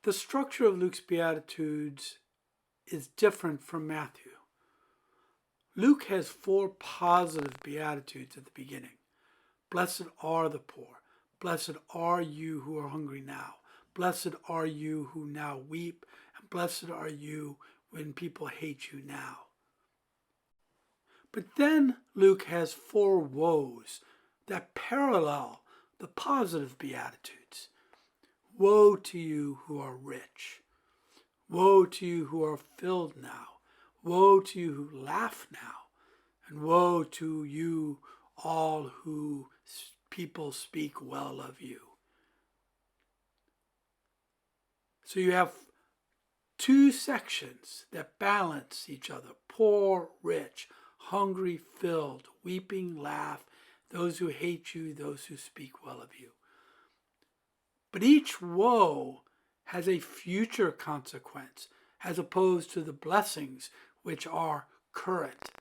The structure of Luke's Beatitudes is different from Matthew. Luke has 4 positive Beatitudes at the beginning. Blessed are the poor. Blessed are you who are hungry now. Blessed are you who now weep. And blessed are you when people hate you now. But then Luke has 4 woes that parallel the positive Beatitudes. Woe to you who are rich. Woe to you who are filled now. Woe to you who laugh now. And woe to you all who people speak well of you. So you have 2 sections that balance each other. Poor, rich, hungry, filled, weeping, laugh, those who hate you, those who speak well of you. But each woe has a future consequence as opposed to the blessings which are current.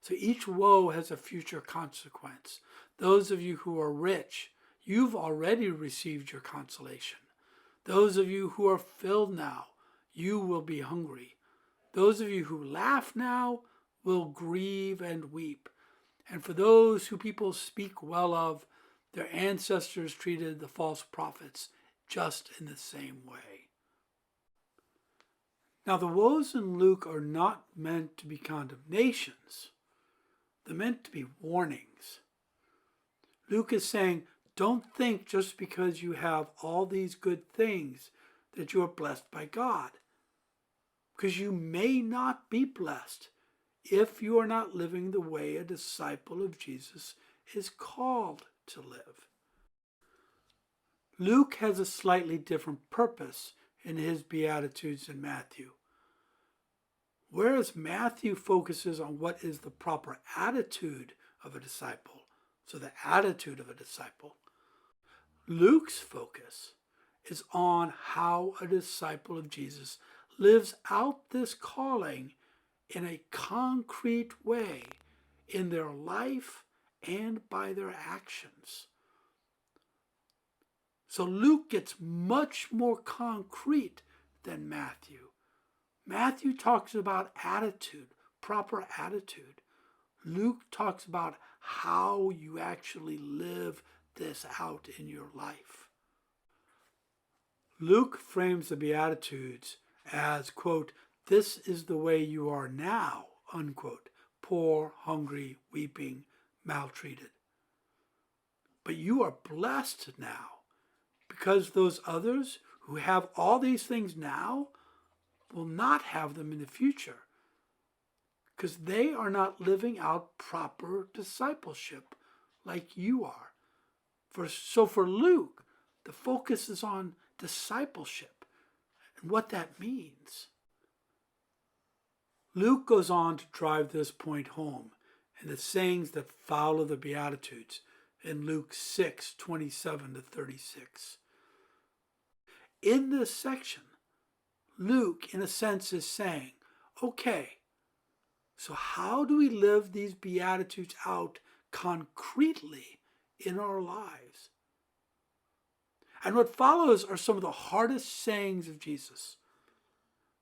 So each woe has a future consequence. Those of you who are rich, you've already received your consolation. Those of you who are filled now, you will be hungry. Those of you who laugh now will grieve and weep. And for those who people speak well of, their ancestors treated the false prophets just in the same way. Now, the woes in Luke are not meant to be condemnations. They're meant to be warnings. Luke is saying, don't think just because you have all these good things that you are blessed by God. Because you may not be blessed if you are not living the way a disciple of Jesus is called to live. Luke has a slightly different purpose in his Beatitudes than Matthew. Whereas Matthew focuses on what is the proper attitude of a disciple, so the attitude of a disciple, Luke's focus is on how a disciple of Jesus lives out this calling in a concrete way in their life and by their actions. So Luke gets much more concrete than Matthew. Matthew talks about attitude, proper attitude. Luke talks about how you actually live this out in your life. Luke frames the Beatitudes as, quote, this is the way you are now, unquote, poor, hungry, weeping, maltreated. But you are blessed now because those others who have all these things now will not have them in the future because they are not living out proper discipleship like you are. So for Luke, the focus is on discipleship and what that means. Luke goes on to drive this point home in the sayings that follow the Beatitudes in Luke 6:27-36. In this section, Luke, in a sense, is saying, okay, so how do we live these Beatitudes out concretely in our lives? And what follows are some of the hardest sayings of Jesus.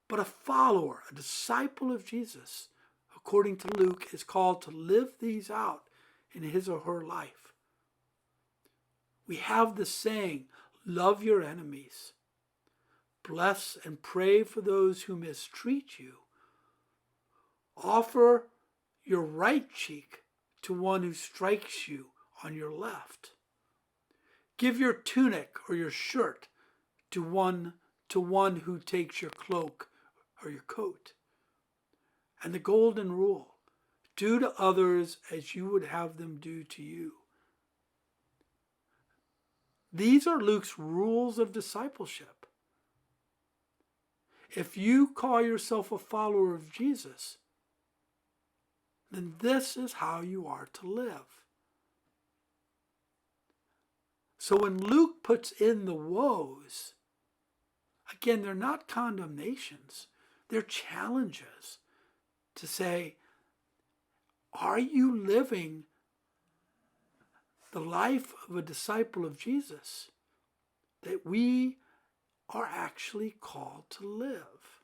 But a follower, a disciple of Jesus, according to Luke, is called to live these out in his or her life. We have the saying, love your enemies. Bless and pray for those who mistreat you. Offer your right cheek to one who strikes you on your left. Give your tunic or your shirt to one who takes your cloak or your coat. And the golden rule, do to others as you would have them do to you. These are Luke's rules of discipleship. If you call yourself a follower of Jesus, then this is how you are to live. So when Luke puts in the woes, again, they're not condemnations. They're challenges to say, are you living the life of a disciple of Jesus that we are actually called to live.